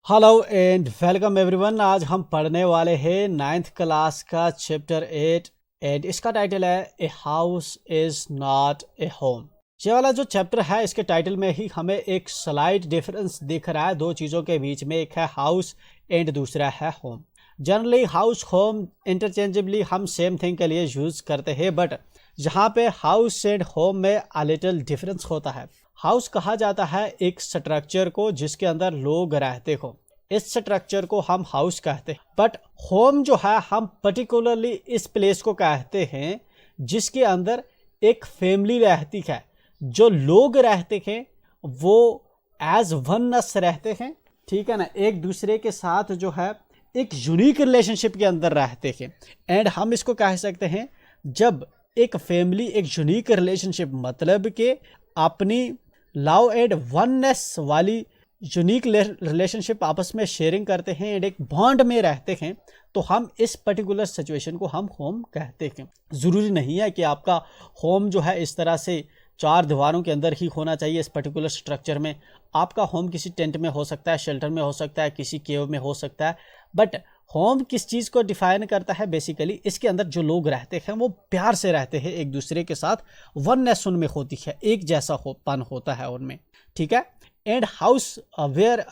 Hello and welcome everyone. आज हम पढ़ने वाले हैं नाइन्थ क्लास का चैप्टर 8 एंड इसका टाइटल है a house is not a home. ये वाला जो चैप्टर है इसके टाइटल में ही हमें एक स्लाइड डिफरेंस दिख रहा है दो चीज़ों के बीच में। एक है हाउस एंड दूसरा है home. Generally house home interchangeably हम सेम थिंग के लिए यूज़ करते हैं, बट जहाँ पे हाउस एंड होम में अ लिटिल डिफरेंस होता है। हाउस कहा जाता है एक स्ट्रक्चर को जिसके अंदर लोग रहते हो, इस स्ट्रक्चर को हम हाउस कहते हैं। बट होम जो है हम पर्टिकुलरली इस प्लेस को कहते हैं जिसके अंदर एक फैमिली रहती है। जो लोग रहते हैं वो एज वननेस रहते हैं, ठीक है ना, एक दूसरे के साथ जो है एक यूनिक रिलेशनशिप के अंदर रहते हैं। एंड हम इसको कह सकते हैं जब एक फैमिली एक यूनिक रिलेशनशिप मतलब कि अपनी लव एंड वननेस वाली यूनिक रिलेशनशिप आपस में शेयरिंग करते हैं एंड एक बॉन्ड में रहते हैं, तो हम इस पर्टिकुलर सिचुएशन को हम होम कहते हैं। ज़रूरी नहीं है कि आपका होम जो है इस तरह से चार दीवारों के अंदर ही होना चाहिए। इस पर्टिकुलर स्ट्रक्चर में आपका होम किसी टेंट में हो सकता है, शेल्टर में हो सकता है, किसी केव में हो सकता है। बट होम किस चीज़ को डिफाइन करता है? बेसिकली इसके अंदर जो लोग रहते हैं वो प्यार से रहते हैं, एक दूसरे के साथ वननेस उनमें होती है, एक जैसा होपन होता है उनमें, ठीक है। एंड हाउस वेयर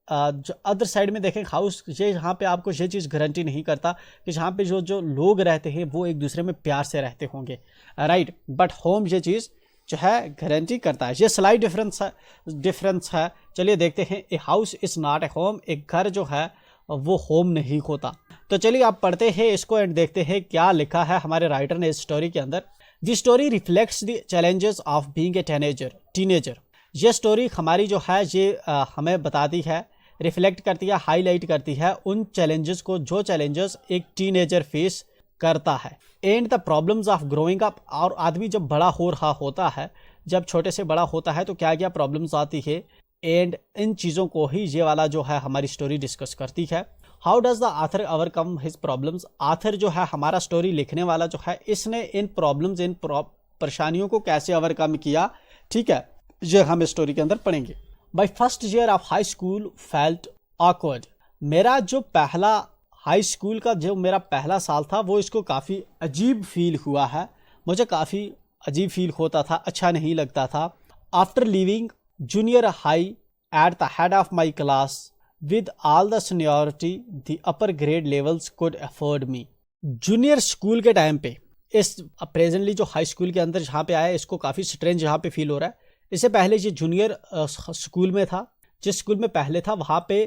जो अदर साइड में देखें, हाउस ये यहाँ पे आपको ये चीज़ गारंटी नहीं करता कि जहाँ पे जो जो लोग रहते हैं वो एक दूसरे में प्यार से रहते होंगे, राइट। बट होम ये चीज़ जो है गारंटी करता है। ये स्लाइड डिफरेंस है। चलिए देखते हैं। A house is not a home, एक घर जो है वो होम नहीं होता। तो चलिए आप पढ़ते हैं इसको एंड देखते हैं क्या लिखा है हमारे राइटर ने इस स्टोरी के अंदर। The story reflects the challenges of being a teenager. ये स्टोरी हमारी जो है ये हमें बताती है, रिफ्लेक्ट करती है, हाईलाइट करती है उन चैलेंजेस को जो चैलेंजेस एक टीनेजर फेस करता है। And the problems of growing up. और आदमी जब बड़ा हो रहा होता है, जब छोटे से बड़ा होता है तो क्या क्या प्रॉब्लम्स आती है, एंड इन चीज़ों को ही ये वाला जो है हमारी स्टोरी डिस्कस करती है। How does the author overcome his problems. Author जो है हमारा स्टोरी लिखने वाला जो है इसने इन प्रॉब्लम्स इन परेशानियों को कैसे ओवरकम किया, ठीक है, ये हम स्टोरी के अंदर पढ़ेंगे। By first year of high school felt awkward. मेरा जो पहला हाई स्कूल का जो मेरा पहला साल था वो इसको काफ़ी अजीब फील हुआ है। मुझे काफ़ी अजीब फील होता था, अच्छा नहीं लगता था। After living junior high at the head of my class with all the seniority the upper grade levels could afford me. Junior school के टाइम पे, इस प्रेजेंटली जो हाई स्कूल के अंदर जहाँ पे आया इसको काफ़ी स्ट्रेंज यहाँ पे फील हो रहा है। इससे पहले ये जूनियर स्कूल में था, जिस स्कूल में पहले था वहाँ पे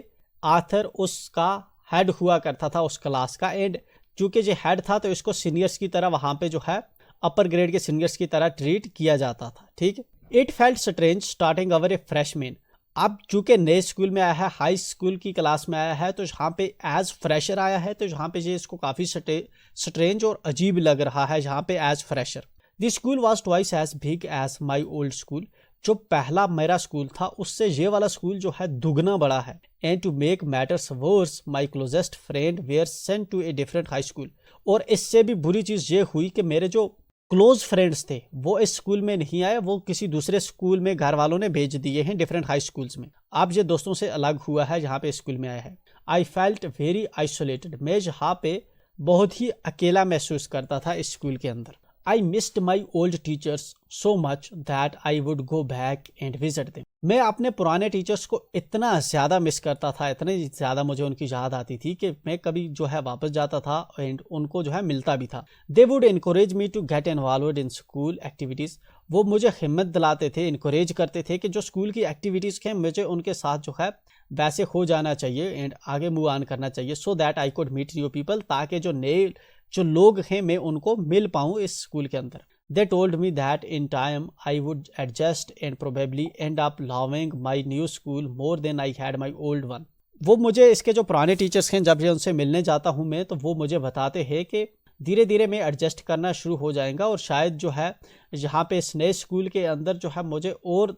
आथर उसका हेड हुआ करता था उस क्लास का। एंड चूँकि ये हेड था तो इसको सीनियर्स की तरह वहाँ पे जो है अपर ग्रेड के सीनियर्स की तरह ट्रीट किया जाता था, ठीक। It felt strange starting our A freshman. अब चूँकि नए स्कूल में आया है, हाई स्कूल की क्लास में आया है, तो यहाँ पे एज फ्रेशर आया है, तो यहाँ पे ये इसको काफ़ी स्ट्रेंज और अजीब लग रहा है यहाँ पे as fresher. The school was twice as big as my old school. जो पहला मेरा स्कूल था उससे ये वाला स्कूल जो है दुगना बड़ा है। And to make matters worse my closest friend were sent to a different high school. और इससे भी बुरी चीज़ ये हुई कि मेरे जो क्लोज फ्रेंड्स थे वो इस स्कूल में नहीं आए, वो किसी दूसरे स्कूल में घर वालों ने भेज दिए हैं, डिफरेंट हाई स्कूल्स में। अब ये दोस्तों से अलग हुआ है यहाँ पे स्कूल में आया है। I felt very isolated. मैं यहाँ पे बहुत ही अकेला महसूस करता था इस स्कूल के अंदर। I missed my old teachers so much that I would go back and visit them. मैं अपने पुराने टीचर्स को इतना ज़्यादा मिस करता था, इतनी ज़्यादा मुझे उनकी याद आती थी कि मैं कभी जो है वापस जाता था एंड उनको जो है मिलता भी था। They would encourage me to get involved in school activities. वो मुझे हिम्मत दिलाते थे, इनकरेज करते थे कि जो स्कूल की एक्टिविटीज़ हैं मुझे उनके साथ जो है वैसे हो जाना चाहिए एंड आगे मूव ऑन करना चाहिए, so that I could meet new people, ताकि जो नए जो लोग हैं मैं उनको मिल पाऊँ इस स्कूल के अंदर। They told me that in time I would adjust and probably end up loving my new school more than I had my old one. वो मुझे इसके जो पुराने टीचर्स हैं जब ये उनसे मिलने जाता हूँ मैं, तो वो मुझे बताते हैं कि धीरे धीरे मैं एडजस्ट करना शुरू हो जाएगा और शायद जो है यहाँ पे इस नए स्कूल के अंदर जो है मुझे और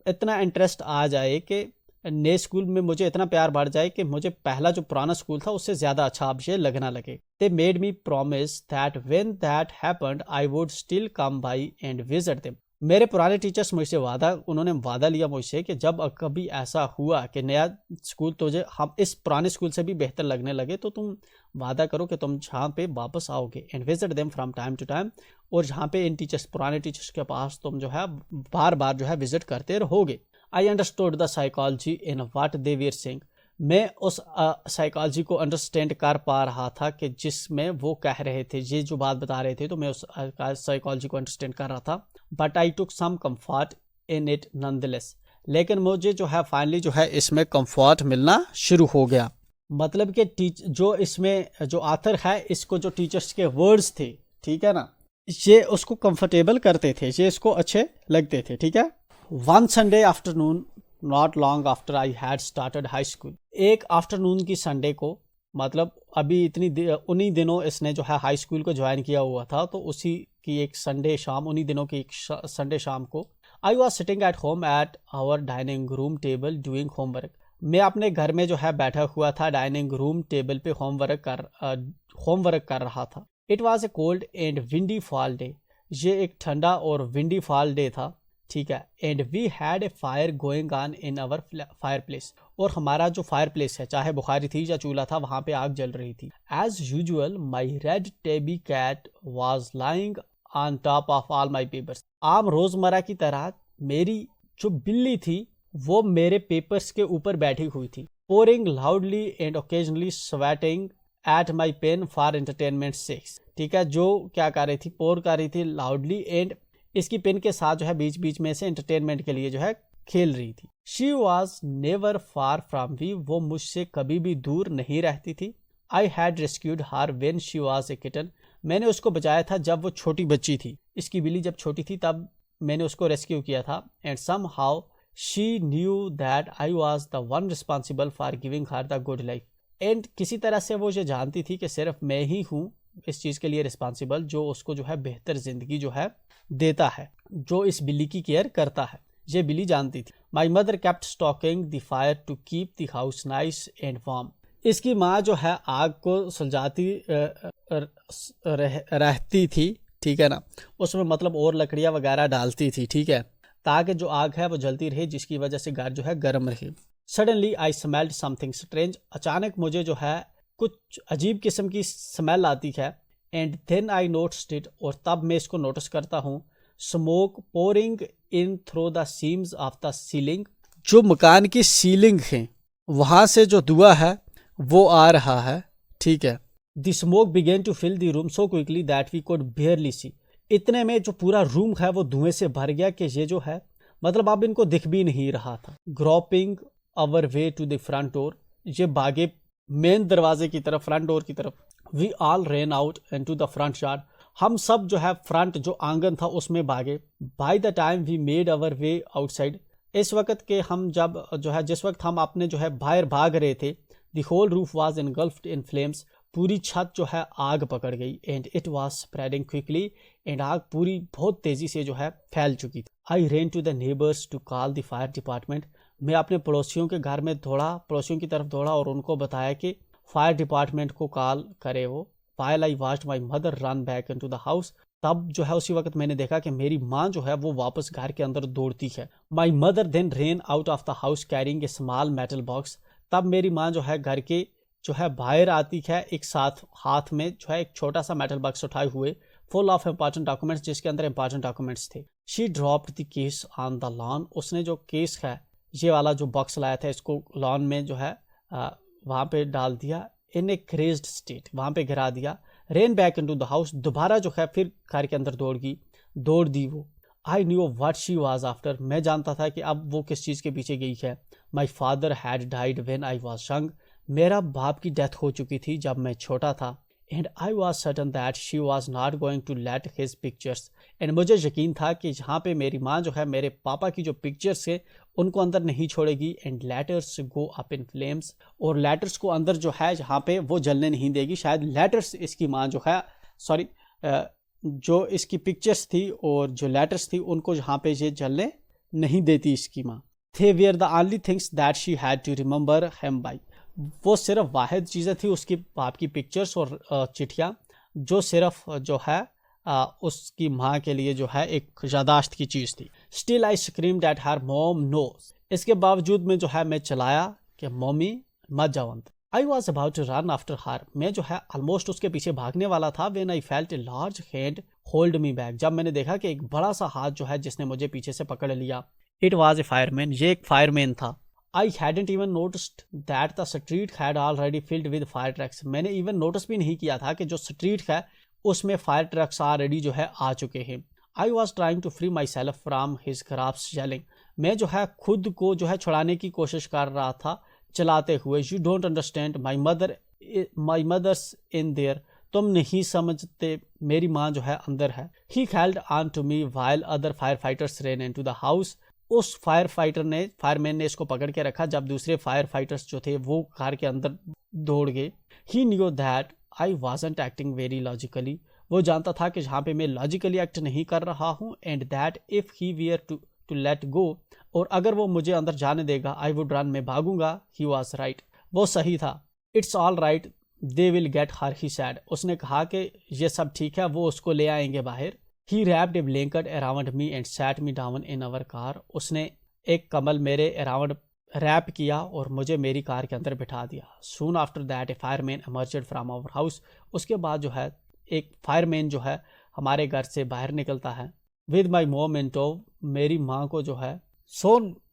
इतना इंटरेस्ट आ जाए कि नए स्कूल में मुझे इतना प्यार बढ़ जाए कि मुझे पहला जो पुराना स्कूल था उससे ज़्यादा अच्छा अब ये लगना लगे। They made me promise that when that happened I would still come by and visit them. मेरे पुराने टीचर्स मुझसे उन्होंने वादा लिया मुझसे कि जब कभी ऐसा हुआ कि नया स्कूल तुझे हम इस पुराने स्कूल से भी बेहतर लगने लगे तो तुम वादा करो कि तुम जहाँ पे वापस आओगे and visit them from time to time, और जहाँ पे इन टीचर्स पुराने टीचर्स के पास तुम जो है बार बार जो है विजिट करते रहोगे। I understood the psychology in what they were saying. मैं उस साइकोलॉजी को अंडरस्टैंड कर पा रहा था कि जिसमें वो कह रहे थे, ये जो बात बता रहे थे, तो मैं उस साइकोलॉजी को अंडरस्टैंड कर रहा था। But I took some comfort in it nonetheless. लेकिन मुझे जो है फाइनली जो है इसमें कंफर्ट मिलना शुरू हो गया। मतलब कि जो इसमें जो आथर है, इसको जो टीचर्स के वर्ड्स थे, ठीक है ना, ये उसको कंफर्टेबल करते थे, ये इसको अच्छे लगते थे, ठीक है। One Sunday afternoon not long after I had started high school. एक आफ्टरनून की संडे को, मतलब अभी उन्हीं दिनों इसने जो है हाई स्कूल को ज्वाइन किया हुआ था, तो उसी की एक संडे शाम, उन्हीं दिनों की एक संडे शाम को, I was sitting at home at our dining room table doing homework. मैं अपने घर में जो है बैठा हुआ था, डाइनिंग रूम टेबल पे होमवर्क कर रहा था। It was a cold and windy fall day. ये एक ठंडा और विंडी फॉल डे था, ठीक है। And we had a fire going on in our fireplace. और हमारा जो फायर प्लेस है, चाहे बुखारी थी या चूल्हा था, वहां पे आग जल रही थी। As usual my red tabby cat was lying on top of all my papers. आम रोजमर्रा की तरह मेरी जो बिल्ली थी वो मेरे पेपर्स के ऊपर बैठी हुई थी। Purring loudly and occasionally swatting at my pen for entertainment sakes. ठीक है, जो क्या कर रही थी, पोर कर रही थी लाउडली, एंड इसकी पेन के साथ जो है बीच बीच में से एंटरटेनमेंट के लिए जो है खेल रही थी। She was never far from me. वो मुझसे कभी भी दूर नहीं रहती थी। I had rescued her when she was a kitten. मैंने उसको बचाया था जब वो छोटी बच्ची थी। इसकी बिल्ली जब छोटी थी तब मैंने उसको रेस्क्यू किया था। And somehow she knew that I was the one responsible for giving her the good life. And किसी तरह से वो ये जानती थी कि सिर्फ मैं ही हूँ इस चीज़ के लिए रिस्पॉन्सिबल, जो उसको जो है बेहतर जिंदगी जो है देता है, जो इस बिल्ली की केयर करता है। ये बिल्ली जानती थी। My mother kept stoking the fire to keep the house nice and warm. इसकी माँ जो है आग को सुलझाती रहती थी, ठीक है ना, उसमें मतलब और लकड़ियाँ वगैरह डालती थी, ठीक है, ताकि जो आग है वो जलती रहे, जिसकी वजह से घर जो है गर्म रहे। Suddenly I smelled something strange. अचानक मुझे जो है कुछ अजीब किस्म की स्मेल आती है। And then I noticed it, और तब मैं इसको नोटिस करता हूँ। Smoke pouring in through the seams of the ceiling. जो मकान की सीलिंग है वहाँ से जो धुआं है वो आ रहा है, ठीक है। The smoke began to fill the room so quickly that we could barely see. इतने में जो पूरा रूम है वो धुएं से भर गया कि ये जो है मतलब अब इनको दिख भी नहीं रहा था। Groping our way to the front door. ये भागे मेन दरवाजे की तरफ, फ्रंट डोर की तरफ। We all ran out into the front yard. हम सब जो है फ्रंट जो आंगन था उसमें भागे। By the time we made our way outside. इस वक्त के हम जब जो है जिस वक्त हम अपने जो है बाहर भाग रहे थे, the whole roof was engulfed in flames. पूरी छत जो है आग पकड़ गई। And it was spreading quickly. And आग पूरी बहुत तेजी से जो है फैल चुकी थी। I ran to the neighbours to call the fire department. मैं अपने पड़ोसियों के घर में दौड़ा, पड़ोसियों की तरफ दौड़ा और उनको बताया कि फायर डिपार्टमेंट को कॉल करे वो। While I watched my mother run back into the house. तब जो है उसी वक्त मैंने देखा कि मेरी माँ जो है वो वापस घर के अंदर दौड़ती है। My mother then ran out of the house carrying a small metal box. तब मेरी माँ जो है घर के जो है बाहर आती है, एक साथ हाथ में जो है एक छोटा सा मेटल बॉक्स उठाए हुए, फुल ऑफ इंपॉर्टेंट डॉक्यूमेंट्स, जिसके अंदर इंपॉर्टेंट डॉक्यूमेंट्स थे। She dropped the case on the lawn. उसने जो केस है, ये वाला जो बॉक्स लाया था, इसको लॉन में जो है वहाँ पे डाल दिया। इन ए क्रेज्ड स्टेट, वहाँ पे गिरा दिया। Rain back into the house. दोबारा जो है फिर घर के अंदर दौड़ दी वो। I knew what she was after. मैं जानता था कि अब वो किस चीज़ के पीछे गई है। My father had died when I was young. मेरा बाप की डेथ हो चुकी थी जब मैं छोटा था। And I was certain that she was not going to let his pictures. And मुझे यकीन था कि जहाँ पे मेरी माँ जो है मेरे पापा की जो पिक्चर्स है उनको अंदर नहीं छोड़ेगी। And letters go up in flames. और लेटर्स को अंदर जो है जहाँ पे वो जलने नहीं देगी। शायद लेटर्स इसकी माँ जो है जो इसकी पिक्चर्स थी और जो लेटर्स थी उनको जहाँ पे ये जलने नहीं देती इसकी माँ। They were the only things that she had to remember him by. वो सिर्फ वाहिद चीज़ें थी उसकी बाप की पिक्चर्स और चिट्ठियाँ, जो सिर्फ जो है उसकी माँ के लिए जो है एक यादाश्त की चीज़ थी। Still I screamed at her mom noes, इसके बावजूद में जो है मैं चिल्लाया कि मम्मी मत जाओ अंदर। I was about to run after her, मैं जो है ऑलमोस्ट उसके पीछे भागने वाला था। When I felt a large hand hold me back, जब मैंने देखा कि एक बड़ा सा हाथ जो है जिसने मुझे पीछे से पकड़ लिया। इट वॉज ए फायरमैन, ये एक फायरमैन था। आई hadn't even noticed that the street had already filled with fire trucks, मैंने इवन नोटिस भी नहीं किया था कि जो स्ट्रीट है उसमें फायर ट्रक्स ऑलरेडी जो है आ चुके हैं। I was trying to free myself from his grasp yelling, मैं जो है खुद को जो है छुड़ाने की कोशिश कर रहा था चलाते हुए। You don't understand my mother's in there, तुम नहीं समझते मेरी माँ जो है अंदर है। He held on to me while other firefighters ran into the house, उस फायरमैन ने इसको पकड़ के रखा जब दूसरे फायर फाइटर्स जो थे वो कार के अंदर दौड़ गए। He knew that I wasn't acting very logically, वो जानता था कि जहाँ पे मैं लॉजिकली एक्ट नहीं कर रहा हूँ। And that if he were to let go, और अगर वो मुझे अंदर जाने देगा आई वुड रन, मैं भागूंगा। ही वॉज राइट, वो सही था। It's all right they will get her, he sad, उसने कहा कि ये सब ठीक है, वो उसको ले आएंगे बाहर। He wrapped a blanket around me and sat me down in our car, उसने एक कमल मेरे अराउंड रैप किया और मुझे मेरी कार के अंदर बिठा दिया। Soon after that a fireman emerged from our house, उसके बाद जो है एक फायरमैन जो है हमारे घर से बाहर निकलता है। विद माई मोम इन टो, मेरी माँ को जो है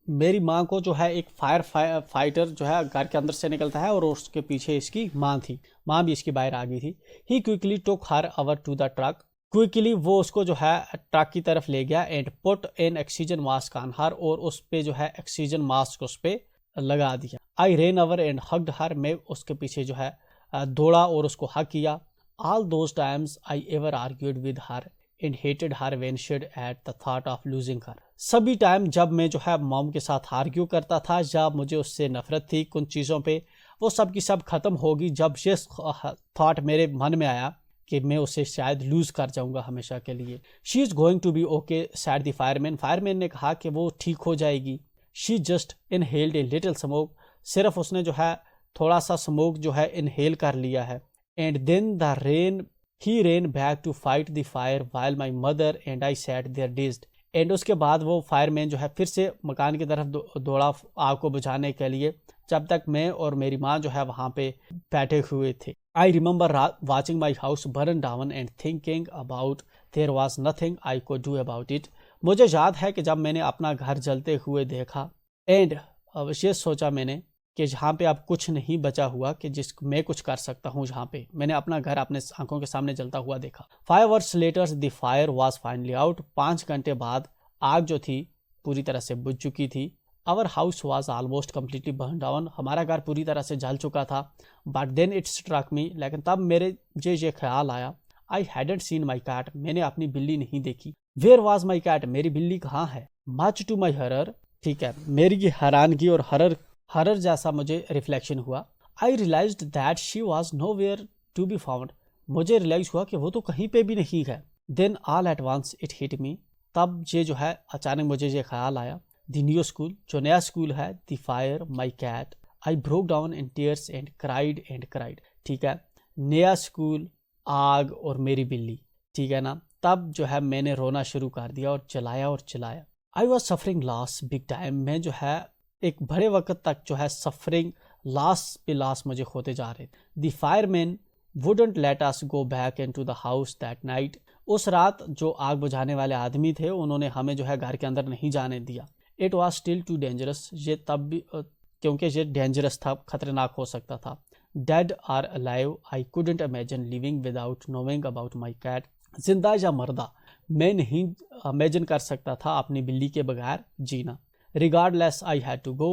मेरी माँ को जो है एक फाइटर जो है घर के अंदर से निकलता है और उसके पीछे इसकी माँ थी, माँ भी इसकी बाहर आ गई थी। He quickly took her over to the truck, quickly वो उसको जो है ट्रक की तरफ ले गया। And put in oxygen mask on her, और उस पे जो है ऑक्सीजन मास्क उस पे लगा दिया। आई रेन अवर एंड हग्ड हर, मैं उसके पीछे जो है दौड़ा और उसको हग किया। All those times I ever argued with her and hated her winced at the thought of losing her, सभी टाइम जब मैं जो है मॉम के साथ आर्ग्यू करता था, जब मुझे उससे नफरत थी कुछ चीज़ों पे, वो सब की सब खत्म होगी जब ये थॉट मेरे मन में आया कि मैं उसे शायद लूज कर जाऊंगा हमेशा के लिए। She is going to be okay said the fireman, fireman ने कहा कि वो ठीक हो जाएगी। She just inhaled a little smoke, सिर्फ उसने जो है थोड़ा सा स्मोक जो है इनहेल कर लिया है। And then he ran back to fight the fire while my mother and I sat there dazed, एंड उसके बाद वो फायरमैन जो है फिर से मकान की तरफ दौड़ा आग को बुझाने के लिए, जब तक मैं और मेरी माँ जो है वहाँ पे बैठे हुए थे। I remember watching my house burn down and thinking about their was nothing I could do about it, मुझे याद है कि जब मैंने अपना घर जलते हुए देखा एंड ये सोचा मैंने कि जहाँ पे अब कुछ नहीं बचा हुआ कि मैं कुछ कर सकता हूँ, जहाँ पे मैंने अपना घर अपने आंखों के सामने जलता हुआ देखा। 5 hours later the fire was finally out, 5 घंटे बाद आग जो थी पूरी तरह से बुझ चुकी थी। Our house was almost completely burn down, हमारा घर पूरी तरह से जल चुका था। But then it struck me, लेकिन तब मेरे ये ख्याल आया, I hadn't seen my cat, मैंने अपनी बिल्ली नहीं देखी। वेयर वॉज माई कैट, मेरी बिल्ली कहाँ है। मच टू माई हरर, ठीक है, मेरी ये हैरानगी और हरर जैसा मुझे रिफ्लेक्शन हुआ। I realized that she was nowhere to be found, मुझे रियलाइज हुआ कि वो तो कहीं पे भी नहीं है। Then all at once it hit me, तब ये जो है अचानक मुझे ये ख्याल आया, द न्यू स्कूल, जो नया स्कूल है, the fire, my cat, I broke down in tears and cried, ठीक है, नया स्कूल, आग और मेरी बिल्ली, ठीक है ना। तब जो है मैंने रोना शुरू कर दिया और चिल्लाया। I was suffering loss big time, मैं जो है एक बड़े वक्त तक जो है सफरिंग लॉस पे लॉस मुझे होते जा रहे थे। The fireman wouldn't let us go back into the house that night, उस रात जो आग बुझाने वाले आदमी थे उन्होंने हमें जो है घर के अंदर नहीं जाने दिया। It was still too dangerous, ये तब भी क्योंकि ये डेंजरस था, खतरनाक हो सकता था। Dead or alive I couldn't imagine living without knowing about my cat, जिंदा या मर्दा मैं नहीं इमेजिन कर सकता था अपनी बिल्ली के बगैर जीना। Regardless I had to go,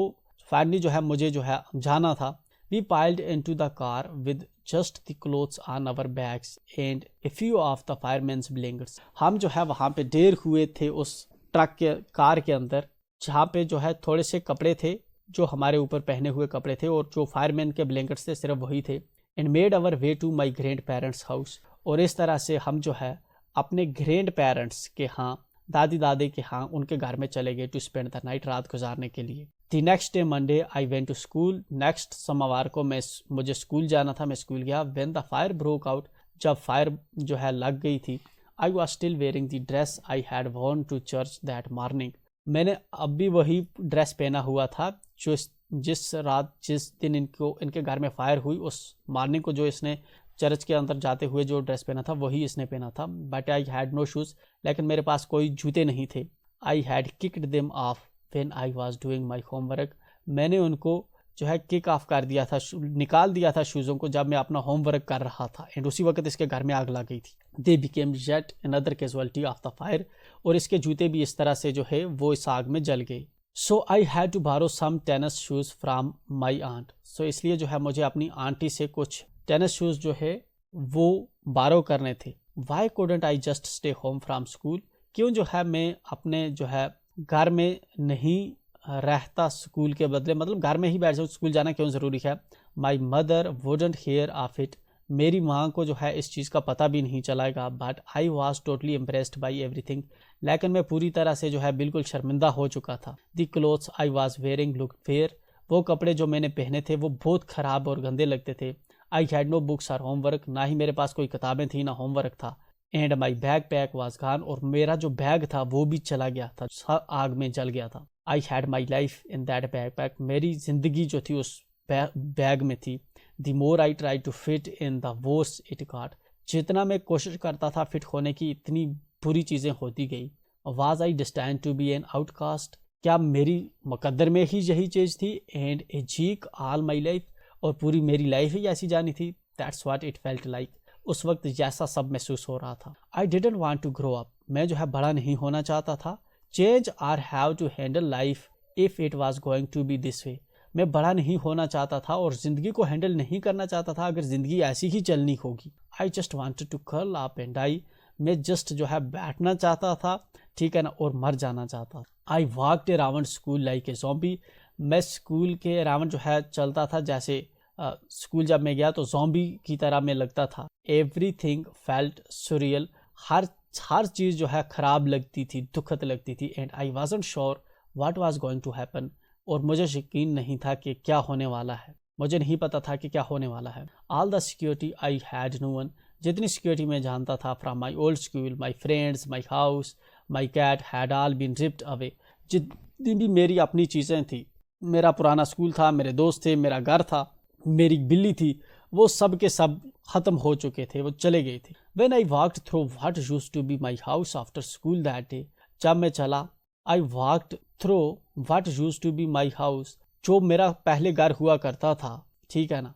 finally जो है मुझे जो है जाना था। We piled into the car with just the clothes on our bags and a few of the fireman's blankets, हम जो है वहाँ पे ढेर हुए थे उस ट्रक के कार के अंदर, जहाँ पे जो है थोड़े से कपड़े थे जो हमारे ऊपर पहने हुए कपड़े थे और जो फायरमैन के ब्लैंकेट्स थे सिर्फ वही थे। And made our way to my grandparents house, और इस तरह से हम जो है अपने ग्रैंड पेरेंट्स के यहाँ, दादी दादी के यहाँ, उनके घर में चले गए टू स्पेंड द नाइट, रात गुजारने के लिए। The next day Monday I went to school, next सोमवार को मुझे स्कूल जाना था, मैं स्कूल गया। When the fire broke out, जब फायर जो है लग गई थी, I was still wearing the dress I had worn to church that morning. मैंने अब भी वही ड्रेस पहना हुआ था जो जिस दिन इनके घर में फायर हुई उस मॉर्निंग को, जो इसने चर्च के अंदर जाते हुए जो ड्रेस पहना था वही इसने पहना था। But I had no shoes, लेकिन मेरे पास कोई जूते नहीं थे। I had kicked them off when I was doing my homework. मैंने उनको जो है किक ऑफ कर दिया था, निकाल दिया था शूज़ों को जब मैं अपना होमवर्क कर रहा था। एंड उसी वक्त इसके घर में आग लग गई थी। They became yet another casualty of the fire. और इसके जूते भी इस तरह से जो है वो इस आग में जल गए। सो आई had to borrow some tennis shoes from my aunt. So इसलिए जो है मुझे अपनी आंटी से कुछ टेनिस शूज़ जो है वो बारो करने थे। Why couldn't I just stay home from school. क्यों जो है मैं अपने जो है घर में नहीं रहता स्कूल के बदले, मतलब घर में ही बैठ जाऊँ, स्कूल जाना क्यों ज़रूरी है। My mother wouldn't hear of it. मेरी माँ को जो है इस चीज़ का पता भी नहीं चलाएगा। But I was totally impressed by everything. लेकिन मैं पूरी तरह से जो है बिल्कुल शर्मिंदा हो चुका था। The clothes I was wearing look fair. वो कपड़े जो मैंने पहने थे वो बहुत ख़राब और गंदे लगते थे। आई हैड नो बुक्स और होमवर्क। ना ही मेरे पास कोई किताबें थी ना होमवर्क था। And my bag pack was gone. और मेरा जो बैग था वो भी चला गया था, आग में जल गया था। I had my life in that backpack. मेरी ज़िंदगी जो थी उस बैग में थी। The more I try to fit in the worse it got. जितना मैं कोशिश करता था फिट होने की, इतनी बुरी चीज़ें होती गई। Was I destined to be an outcast. क्या मेरी मुकद्दर में ही यही चीज़ थी। एंड ए जीक ऑल माई लाइफ। और पूरी मेरी लाइफ ही ऐसी जानी थी। That's what it felt like. उस वक्त जैसा सब महसूस हो रहा था। I didn't want to grow up. मैं जो है बड़ा नहीं होना चाहता था। Change or have to handle life if it was going to be this way. मैं बड़ा नहीं होना चाहता था और ज़िंदगी को हैंडल नहीं करना चाहता था अगर ज़िंदगी ऐसी ही चलनी होगी। I just wanted to curl up and die. मैं जस्ट जो है बैठना चाहता था, ठीक है ना, और मर जाना चाहता था। I walked around school like a zombie. मैं स्कूल के अराउंड जो है चलता था जैसे स्कूल जब मैं गया तो ज़ॉम्बी की तरह मैं लगता था। Everything felt surreal. हर चीज़ जो है ख़राब लगती थी, दुखद लगती थी। And I wasn't sure what was going to happen. और मुझे यकीन नहीं था कि क्या होने वाला है। मुझे नहीं पता था कि क्या होने वाला है। All the security I had known. जितनी सिक्योरिटी मैं जानता था from my old school, my friends, my house, my cat had all been ripped away. जितनी भी मेरी अपनी चीज़ें थी, मेरा पुराना स्कूल था, मेरे दोस्त थे, मेरा घर था, मेरी बिल्ली थी, वो सब के सब ख़त्म हो चुके थे, वो चले गए थे। When I walked through what used to be my house after school that day, जब मैं चला, I walked through what used to be my house, जो मेरा पहले घर हुआ करता था, ठीक है ना,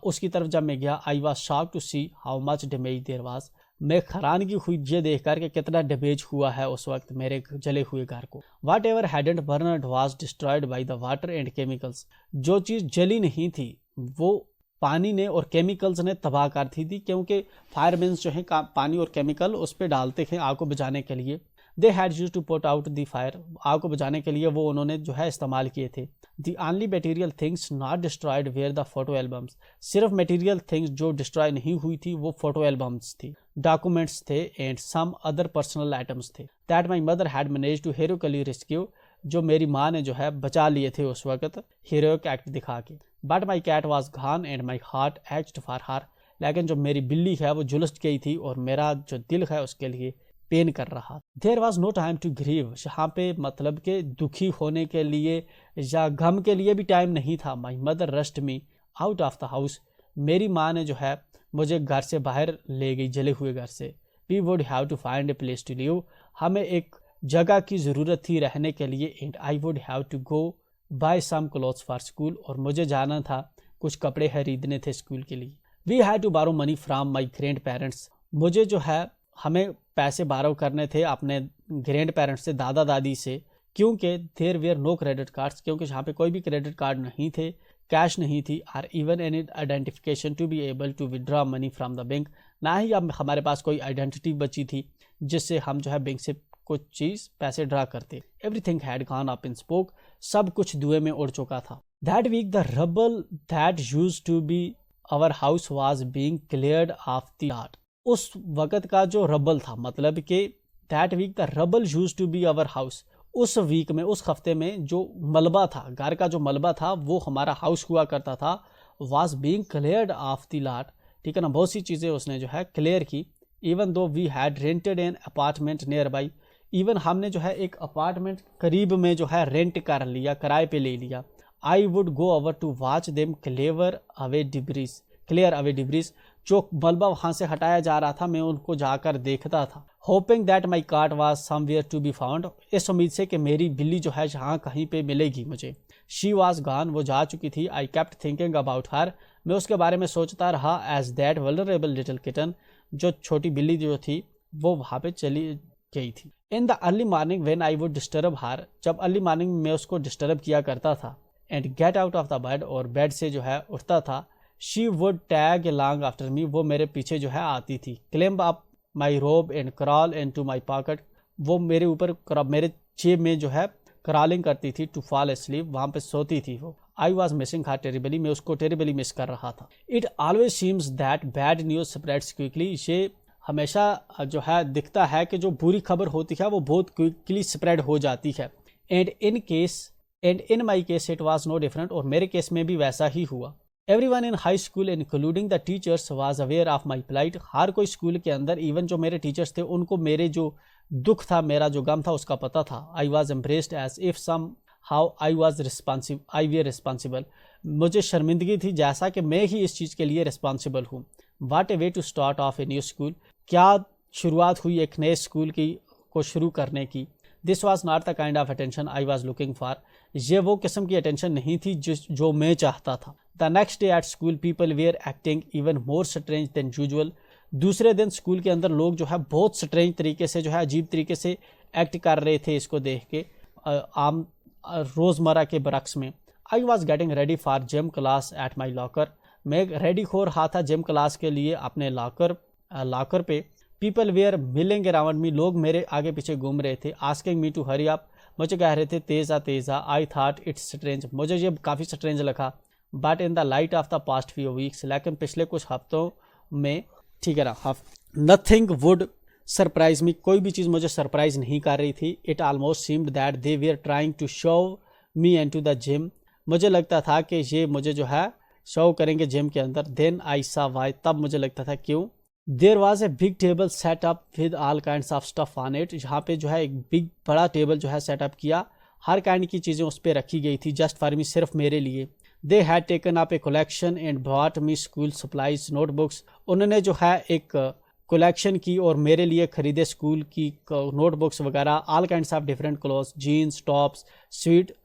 उसकी तरफ जब मैं गया, I was shocked to see how much damage there was। मैं हैरानगी हुई ये देख कर के कितना डैमेज हुआ है उस वक्त मेरे जले हुए घर को। Whatever hadn't burned was destroyed by the water and chemicals. जो चीज़ जली नहीं थी वो पानी ने और केमिकल्स ने तबाह कर थी क्योंकि फायरमैन जो है पानी और केमिकल उस पर डालते हैं आग को बुझाने के लिए। They had use to put out the fire. आग को बुझाने के लिए वो उन्होंने जो है इस्तेमाल किए थे। The only material things not destroyed were the photo albums. सिर्फ मटेरियल थिंग्स जो डिस्ट्रॉय नहीं हुई थी वो फोटो एल्बम्स थी, डॉक्यूमेंट्स थे and some other personal items थे that my mother had manage to heroically rescue. जो मेरी माँ ने जो है बचा लिए थे उस वक्त हीरोइक एक्ट दिखा के। But my cat was gone and my heart ached for her. लेकिन जो मेरी बिल्ली है वो झुलस गई थी और मेरा जो दिल है उसके लिए पेन कर रहा। There was no time to grieve. यहाँ पे मतलब के दुखी होने के लिए या गम के लिए भी टाइम नहीं था। My mother rushed me out of the house. मेरी माँ ने जो है मुझे घर से बाहर ले गई, जले हुए घर से। We would have to find a place to live. हमें एक जगह की ज़रूरत थी रहने के लिए। And I would have to go buy some clothes for school. और मुझे जाना था, कुछ कपड़े खरीदने थे स्कूल के लिए। वी हैड टू बारो money from my grand parents. मुझे जो है हमें पैसे बारो करने थे अपने ग्रैंड पेरेंट्स से, दादा दादी से, क्योंकि there were no credit cards. क्योंकि यहाँ पे कोई भी क्रेडिट कार्ड नहीं थे, कैश नहीं थी, और even any identification to be able to withdraw money from the bank. ना ही अब हमारे पास कोई आइडेंटिटी बची थी जिससे हम जो है बैंक से कुछ चीज़ पैसे ड्रा करते। Everything had gone up in smoke. सब कुछ धुएं में उड़ चुका था। That week the rubble that used to be our house was being cleared off the yard. उस वक़्त का जो रबल था, मतलब कि that week the rubble used to be our house. उस वीक में, उस हफ्ते में जो मलबा था, घर का जो मलबा था वो हमारा हाउस हुआ करता था, was being cleared off the lot. ठीक है ना, बहुत सी चीज़ें उसने जो है क्लियर की even though we had rented an apartment nearby, even हमने जो है एक अपार्टमेंट करीब में जो है रेंट कर लिया, किराए पे ले लिया। I would go over to watch them clear away debris, जो मलबा वहाँ से हटाया जा रहा था मैं उनको जाकर देखता था। Hoping that my cat was somewhere to be found, इस उम्मीद से कि मेरी बिल्ली जो है जहाँ कहीं पे मिलेगी मुझे। शी वॉज गॉन, वो जा चुकी थी। I kept thinking about her, मैं उसके बारे में सोचता रहा। As that vulnerable little kitten, जो छोटी बिल्ली जो थी वो वहाँ पे चली गई थी। In the early morning when I would disturb her, जब अर्ली मॉर्निंग में उसको डिस्टर्ब किया करता था। And get out of the bed, और बेड से जो है उठता था। She would tag along after me, वो मेरे पीछे जो है आती थी। क्लेम्ब up my robe and crawl into my pocket, वो मेरे ऊपर मेरे जेब में जो है क्रॉलिंग करती थी। टू फॉल एस्लीप, वहाँ पे सोती थी वो। I was missing her terribly, मैं उसको टेरिबली मिस कर रहा था। It always seems that bad news spreads quickly, ये हमेशा जो है दिखता है कि जो बुरी खबर होती है वो बहुत क्विकली स्प्रेड हो जाती है। And in my case it was no different, और मेरे केस में भी वैसा ही हुआ। Everyone in high school including the teachers was aware of my plight, हर कोई स्कूल के अंदर इवन जो मेरे टीचर्स थे उनको मेरे जो दुख था, मेरा जो गम था उसका पता था। I was embarrassed as if somehow I were responsible, मुझे शर्मिंदगी थी जैसा कि मैं ही इस चीज़ के लिए रिस्पॉन्सिबल हूँ। What a way to start off a new school, क्या शुरुआत हुई एक नए स्कूल को शुरू करने की। This was not the kind of attention I was looking for, ये वो किस्म की अटेंशन नहीं थी जो मैं चाहता था। The next day at school people were acting even more strange than usual, दूसरे दिन स्कूल के अंदर लोग जो है बहुत स्ट्रेंज तरीके से जो है अजीब तरीके से एक्ट कर रहे थे इसको देख के आम रोज़मर्रा के बरक्स में। I was getting ready for gym class at my locker, मैं रेडी हो रहा था जिम क्लास के लिए अपने लॉकर पे। People were milling around me, लोग मेरे आगे पीछे घूम रहे थे। Asking me to hurry up, मुझे कह रहे थे तेज़ा। आई थाट इट्स स्ट्रेंज, मुझे ये काफ़ी स्ट्रेंज लगा। But in the light of the past few weeks, लेकिन पिछले कुछ हफ्तों में, ठीक है ना, नथिंग वुड सरप्राइज मी, कोई भी चीज़ मुझे सरप्राइज नहीं कर रही थी। It almost seemed that they were trying to show me into the gym, मुझे लगता था कि ये मुझे जो है शो करेंगे जिम के अंदर। देन आई सा वाई, तब मुझे लगता था क्यों। There was a big table set up with all kinds of stuff on it, यहाँ पे जो है एक बड़ा टेबल जो है सेटअप किया, हर काइंड की चीज़ें उस पर रखी गई थी। जस्ट फॉर मी, सिर्फ मेरे लिए। They had taken up a collection and bought me school supplies notebooks, उन्होंने जो है एक कलेक्शन की और मेरे लिए खरीदे स्कूल की नोटबुक्स वगैरह। All kinds of different clothes, jeans, tops, sweat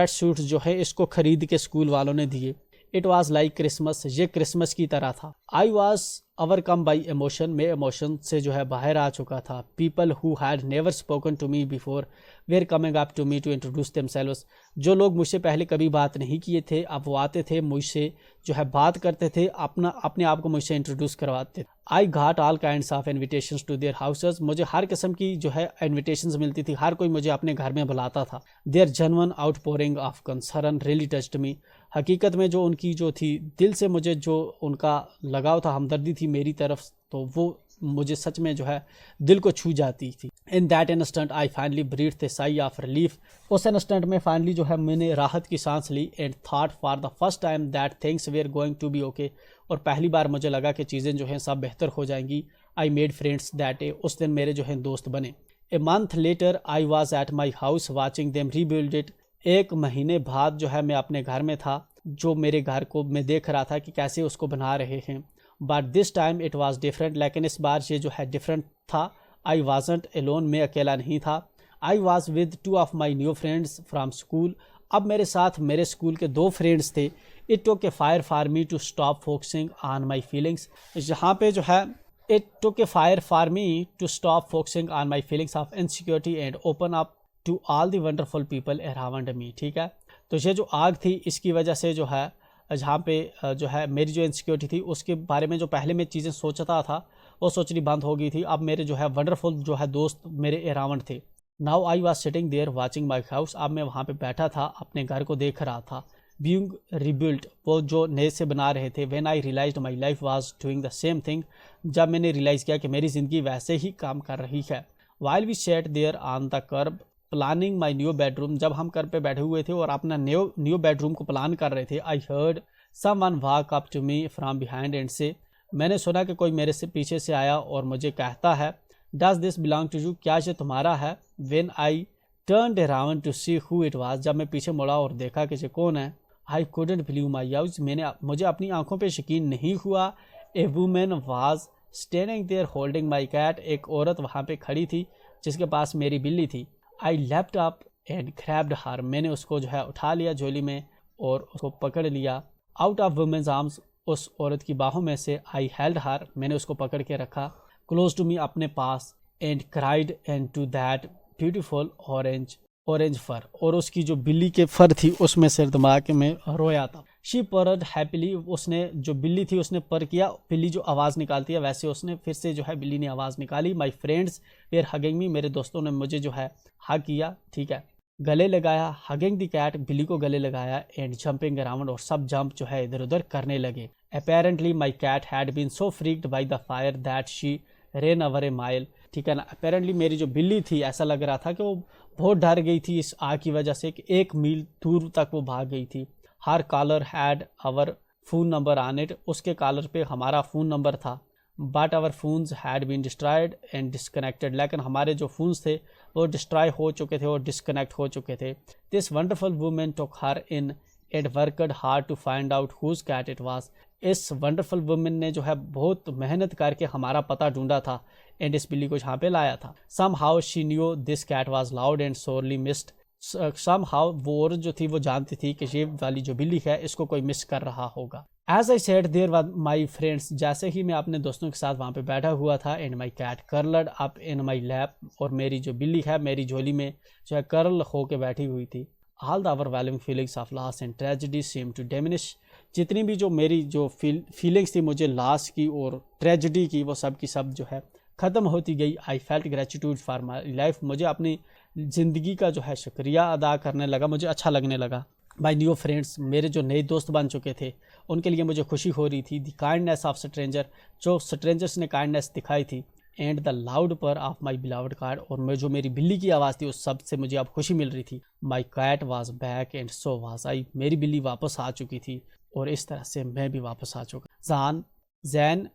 suits जो है इसको खरीद के स्कूल वालों ने दिए। इट वॉज लाइक क्रिसमस, ये क्रिसमस की तरह था। I was overcome by emotion, मैं इमोशन से जो है बाहर आ चुका था। People who had never spoken to me before were coming up to me to introduce themselves, जो लोग मुझसे पहले कभी बात नहीं किए थे अब वो आते थे मुझसे जो है बात करते थे, अपने आप को मुझसे इंट्रोड्यूस करवाते। I got all kinds of invitations to their houses, मुझे हर किस्म की जो है इन्विटेशंस मिलती थी, हर कोई मुझे अपने घर में बुलाता था। Their genuine outpouring of concern really touched me, हकीकत में जो उनकी जो थी दिल से मुझे जो उनका लगाव था, हमदर्दी थी मेरी तरफ, तो वो मुझे सच में जो है दिल को छू जाती थी। In that instant I finally breathe a sigh of relief, उस इंस्टेंट में फाइनली जो है मैंने राहत की सांस ली। And thought for the first time that things were going to be okay, और पहली बार मुझे लगा कि चीज़ें जो हैं सब बेहतर हो जाएंगी। I made friends that day, उस दिन मेरे जो हैं दोस्त बने। A month later I was at my house watching them rebuild it, एक महीने बाद जो है मैं अपने घर में था, जो मेरे घर को मैं देख रहा था कि कैसे उसको बना रहे हैं। But this time it was different, लेकिन इस बार ये जो है डिफरेंट था। आई वॉजंट एलोन, मैं अकेला नहीं था। I was with two of my new friends from school, अब मेरे साथ मेरे स्कूल के 2 फ्रेंड्स थे। It took a fire for me to stop focusing on my feelings, यहाँ पे जो है it took a fire for me to stop focusing on my feelings of insecurity and open up to all the wonderful people around me, ठीक है। तो ये जो आग थी इसकी वजह से जो है जहाँ पे जो है मेरी जो इनसिक्योरिटी थी उसके बारे में जो पहले मैं चीज़ें सोचता था वो सोचनी बंद हो गई थी। अब मेरे जो है वंडरफुल जो है दोस्त मेरे अराउंड थे। Now I was sitting there watching my house, अब मैं वहाँ पे बैठा था अपने घर को देख रहा था। बीइंग रिबिल्ट, वो जो नए से बना रहे थे। When I realized my life was doing the same thing, जब मैंने रियलाइज़ किया कि मेरी ज़िंदगी वैसे ही काम कर रही है। While we sat there on the curb planning my new bedroom, जब हम कर्ब पे बैठे हुए थे और अपना न्यू बेडरूम को प्लान कर रहे थे। I heard someone walk up to me from behind and से, मैंने सुना कि कोई मेरे से पीछे से आया और मुझे कहता है, does this belong to you, क्या ये तुम्हारा है? When I turned around to see who it was, जब मैं पीछे मुड़ा और देखा कि ये कौन है। I couldn't believe my eyes, मुझे अपनी आंखों पे यकीन नहीं हुआ। A woman was standing there holding my cat, एक औरत वहाँ पे खड़ी थी जिसके पास मेरी बिल्ली थी। I leapt up and grabbed her, मैंने उसको जो है उठा लिया झोली में और उसको पकड़ लिया। आउट ऑफ वुमेन्स आर्म्स, उस औरत की बाहों में से। आई हेल्ड हर, मैंने उसको पकड़ के रखा। क्लोज टू मी, अपने पास। And cried and to that beautiful orange fur, और उसकी जो बिल्ली के फर थी उसमें से दिमाग में रोया था। शी पर्ड हैप्पीली, उसने जो बिल्ली थी उसने पर किया, बिल्ली जो आवाज़ निकालती है वैसे उसने फिर से जो है बिल्ली ने आवाज़ निकाली। My friends were hugging me, मेरे दोस्तों ने मुझे जो है हग किया, ठीक है, गले लगाया। हगिंग द कैट, बिल्ली को गले लगाया। एंड जंपिंग अराउंड, और सब जंप जो है इधर उधर करने लगे। Apparently my cat had been so freaked by the fire that she ran over a mile, ठीक है ना। अपेरेंटली मेरी जो बिल्ली थी ऐसा लग रहा था कि वो बहुत डर गई थी इस आग की वजह से कि 1 मील दूर तक वो भाग गई थी। Her collar had our phone number on it, उसके कॉलर पे हमारा फ़ोन नंबर था। But our phones had been destroyed and disconnected, लेकिन हमारे जो फ़ोन्स थे वो डिस्ट्रॉय हो चुके थे और डिस्कनेक्ट हो चुके थे। This wonderful women took her in and worked hard to find out whose cat it was, इस वंडरफुल वुमेन ने जो है बहुत मेहनत करके हमारा पता ढूंढा था एंड इस बिल्ली को यहाँ पे लाया था। Somehow she knew this cat was loved and sorely missed, somehow वो औरत जो थी वो जानती थी कि ये वाली जो बिल्ली है इसको कोई मिस कर रहा होगा। As I said there were my friends, जैसे ही मैं अपने दोस्तों के साथ वहाँ पे बैठा हुआ था। And my cat curled up in my lap, और मेरी जो बिल्ली है मेरी झोली में जो है कर्ल होके बैठी हुई थी। All the overwhelming feelings of loss and tragedy seem to diminish, जितनी भी जो मेरी जो फीलिंग्स थी मुझे लॉस की और ट्रेजिडी की, वो सब की सब जो है ख़त्म होती गई। I felt gratitude for my life, मुझे अपनी ज़िंदगी का जो है शुक्रिया अदा करने लगा, मुझे अच्छा लगने लगा। माई न्यू फ्रेंड्स, मेरे जो नए दोस्त बन चुके थे उनके लिए मुझे खुशी हो रही थी। द काइंडनेस ऑफ स्ट्रेंजर, जो स्ट्रेंजर्स ने काइंडनेस दिखाई थी। एंड द लाउड पर ऑफ माई बिलावड कार्ड, और मैं जो मेरी बिल्ली की आवाज़ थी उस सब से मुझे अब खुशी मिल रही थी। My cat was back and so was I, मेरी बिल्ली वापस आ चुकी थी और इस तरह से मैं भी वापस आ चुका। जैन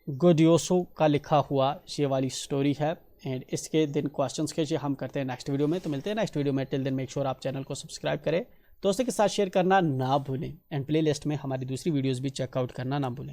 गोडियोसो का लिखा हुआ ये वाली स्टोरी है। एंड इसके दिन क्वेश्चंस के हम करते हैं नेक्स्ट वीडियो में, तो मिलते हैं नेक्स्ट वीडियो में। टिल देन मेक श्योर आप चैनल को सब्सक्राइब करें, दोस्तों के साथ शेयर करना ना भूलें, एंड प्लेलिस्ट में हमारी दूसरी वीडियोस भी चेकआउट करना ना भूलें।